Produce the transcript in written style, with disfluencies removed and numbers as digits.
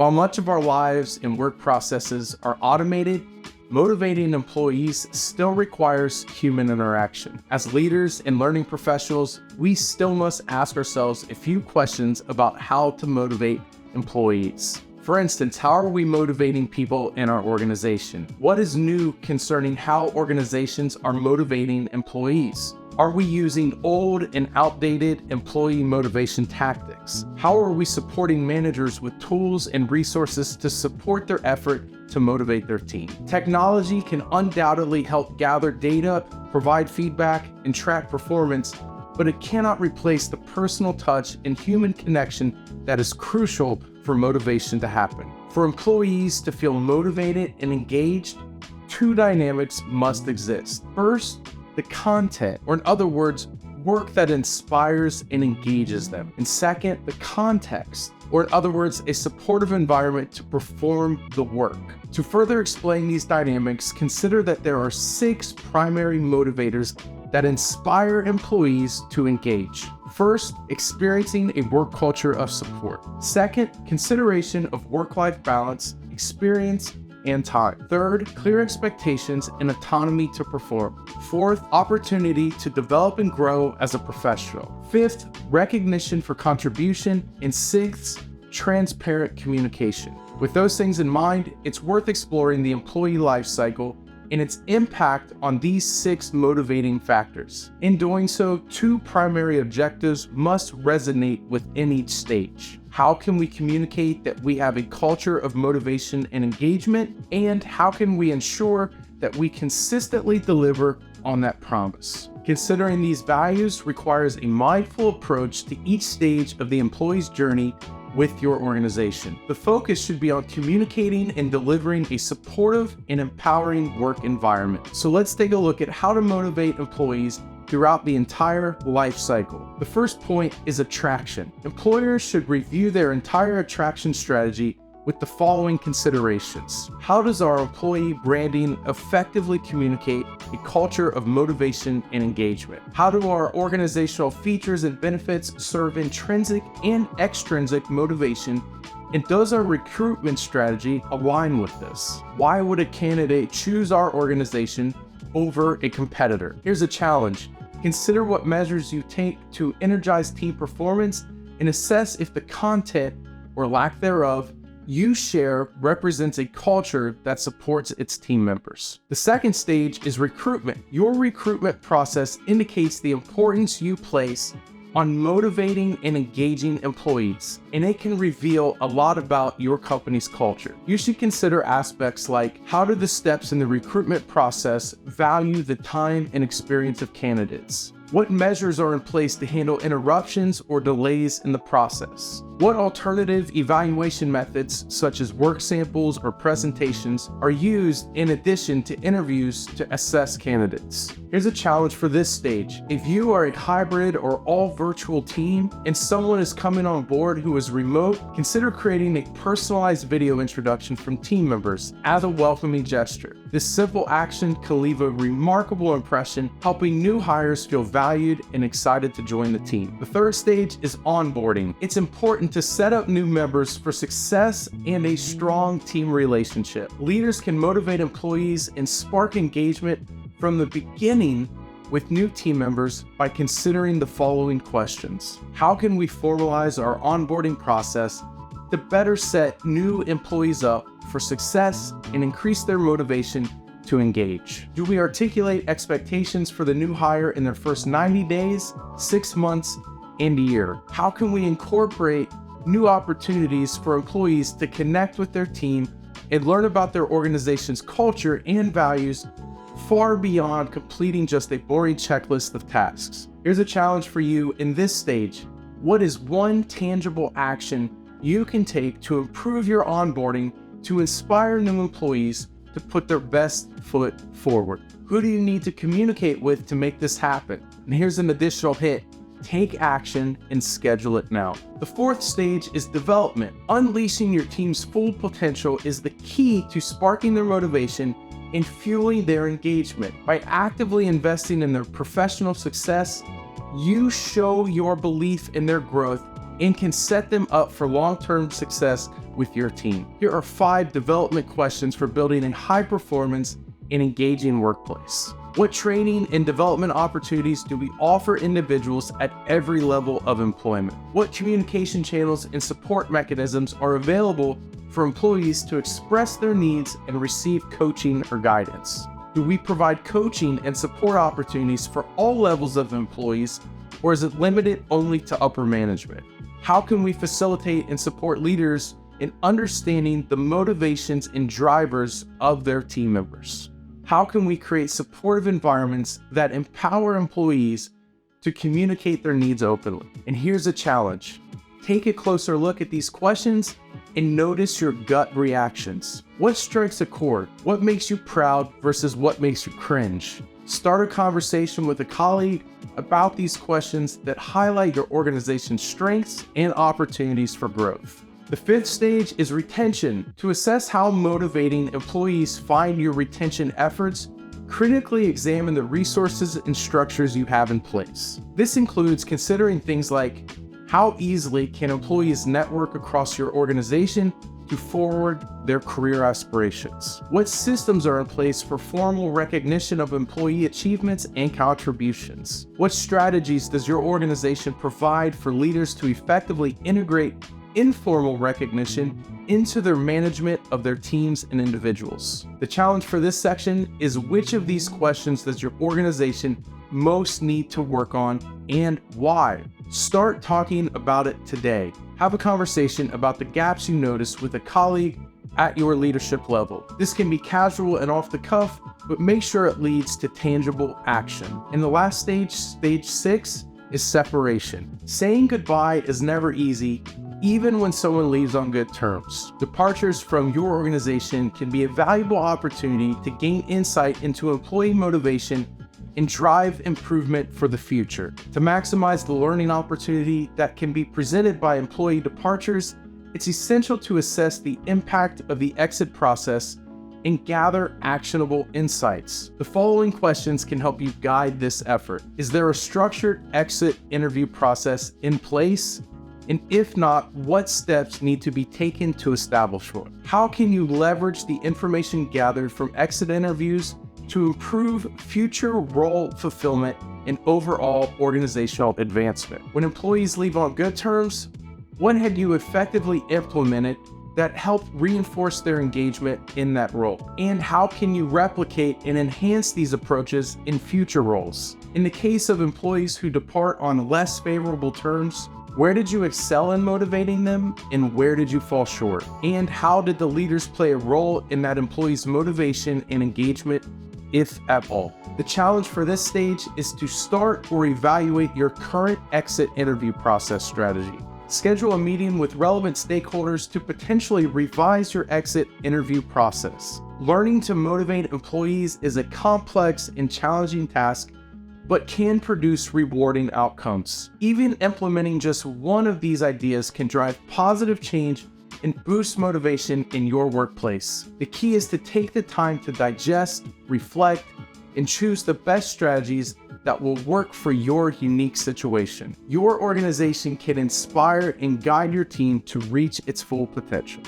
While much of our lives and work processes are automated, motivating employees still requires human interaction. As leaders and learning professionals, we still must ask ourselves a few questions about how to motivate employees. For instance, how are we motivating people in our organization? What is new concerning how organizations are motivating employees? Are we using old and outdated employee motivation tactics? How are we supporting managers with tools and resources to support their effort to motivate their team? Technology can undoubtedly help gather data, provide feedback, and track performance, but it cannot replace the personal touch and human connection that is crucial for motivation to happen. For employees to feel motivated and engaged, two dynamics must exist. First, the content, or in other words, work that inspires and engages them. And second, the context, or in other words, a supportive environment to perform the work. To further explain these dynamics, consider that there are 6 primary motivators that inspire employees to engage. First, experiencing a work culture of support. Second, consideration of work-life balance, experience, and time. Third, clear expectations and autonomy to perform. Fourth, opportunity to develop and grow as a professional. Fifth, recognition for contribution. And sixth, transparent communication. With those things in mind, it's worth exploring the employee life cycle and its impact on these 6 motivating factors. In doing so, 2 primary objectives must resonate within each stage. How can we communicate that we have a culture of motivation and engagement? And how can we ensure that we consistently deliver on that promise? Considering these values requires a mindful approach to each stage of the employee's journey with your organization. The focus should be on communicating and delivering a supportive and empowering work environment. So let's take a look at how to motivate employees throughout the entire life cycle. The first point is attraction. Employers should review their entire attraction strategy with the following considerations. How does our employee branding effectively communicate a culture of motivation and engagement? How do our organizational features and benefits serve intrinsic and extrinsic motivation? And does our recruitment strategy align with this? Why would a candidate choose our organization over a competitor? Here's a challenge. Consider what measures you take to energize team performance and assess if the content, or lack thereof, you share represents a culture that supports its team members. The second stage is recruitment. Your recruitment process indicates the importance you place on motivating and engaging employees, and it can reveal a lot about your company's culture. You should consider aspects like, how do the steps in the recruitment process value the time and experience of candidates? What measures are in place to handle interruptions or delays in the process? What alternative evaluation methods, such as work samples or presentations, are used in addition to interviews to assess candidates? Here's a challenge for this stage. If you are a hybrid or all virtual team and someone is coming on board who is remote, consider creating a personalized video introduction from team members as a welcoming gesture. This simple action can leave a remarkable impression, helping new hires feel valued and excited to join the team. The third stage is onboarding. It's important to set up new members for success and a strong team relationship. Leaders can motivate employees and spark engagement from the beginning with new team members by considering the following questions. How can we formalize our onboarding process to better set new employees up for success and increase their motivation to engage? Do we articulate expectations for the new hire in their first 90 days, 6 months, and a year? How can we incorporate new opportunities for employees to connect with their team and learn about their organization's culture and values far beyond completing just a boring checklist of tasks? Here's a challenge for you in this stage. What is one tangible action you can take to improve your onboarding to inspire new employees to put their best foot forward? Who do you need to communicate with to make this happen? And here's an additional hint. Take action and schedule it now. The fourth stage is development. Unleashing your team's full potential is the key to sparking their motivation and fueling their engagement. By actively investing in their professional success, you show your belief in their growth and can set them up for long-term success with your team. Here are 5 development questions for building a high-performance and engaging workplace. What training and development opportunities do we offer individuals at every level of employment? What communication channels and support mechanisms are available for employees to express their needs and receive coaching or guidance? Do we provide coaching and support opportunities for all levels of employees, or is it limited only to upper management? How can we facilitate and support leaders in understanding the motivations and drivers of their team members? How can we create supportive environments that empower employees to communicate their needs openly? And here's a challenge. Take a closer look at these questions and notice your gut reactions. What strikes a chord? What makes you proud versus what makes you cringe? Start a conversation with a colleague about these questions that highlight your organization's strengths and opportunities for growth. The 5th stage is retention. To assess how motivating employees find your retention efforts, critically examine the resources and structures you have in place. This includes considering things like how easily can employees network across your organization to forward their career aspirations? What systems are in place for formal recognition of employee achievements and contributions? What strategies does your organization provide for leaders to effectively integrate informal recognition into their management of their teams and individuals? The challenge for this section is, which of these questions does your organization most need to work on and why? Start talking about it today. Have a conversation about the gaps you notice with a colleague at your leadership level. This can be casual and off the cuff, but make sure it leads to tangible action. And the last stage, stage 6, is separation. Saying goodbye is never easy, even when someone leaves on good terms. Departures from your organization can be a valuable opportunity to gain insight into employee motivation and drive improvement for the future. To maximize the learning opportunity that can be presented by employee departures, it's essential to assess the impact of the exit process and gather actionable insights. The following questions can help you guide this effort. Is there a structured exit interview process in place? And if not, what steps need to be taken to establish one? How can you leverage the information gathered from exit interviews to improve future role fulfillment and overall organizational advancement? When employees leave on good terms, what had you effectively implemented that helped reinforce their engagement in that role? And how can you replicate and enhance these approaches in future roles? In the case of employees who depart on less favorable terms, where did you excel in motivating them, and where did you fall short? And how did the leaders play a role in that employee's motivation and engagement, if at all? The challenge for this stage is to start or evaluate your current exit interview process strategy. Schedule a meeting with relevant stakeholders to potentially revise your exit interview process. Learning to motivate employees is a complex and challenging task, but can produce rewarding outcomes. Even implementing just one of these ideas can drive positive change and boost motivation in your workplace. The key is to take the time to digest, reflect, and choose the best strategies that will work for your unique situation. Your organization can inspire and guide your team to reach its full potential.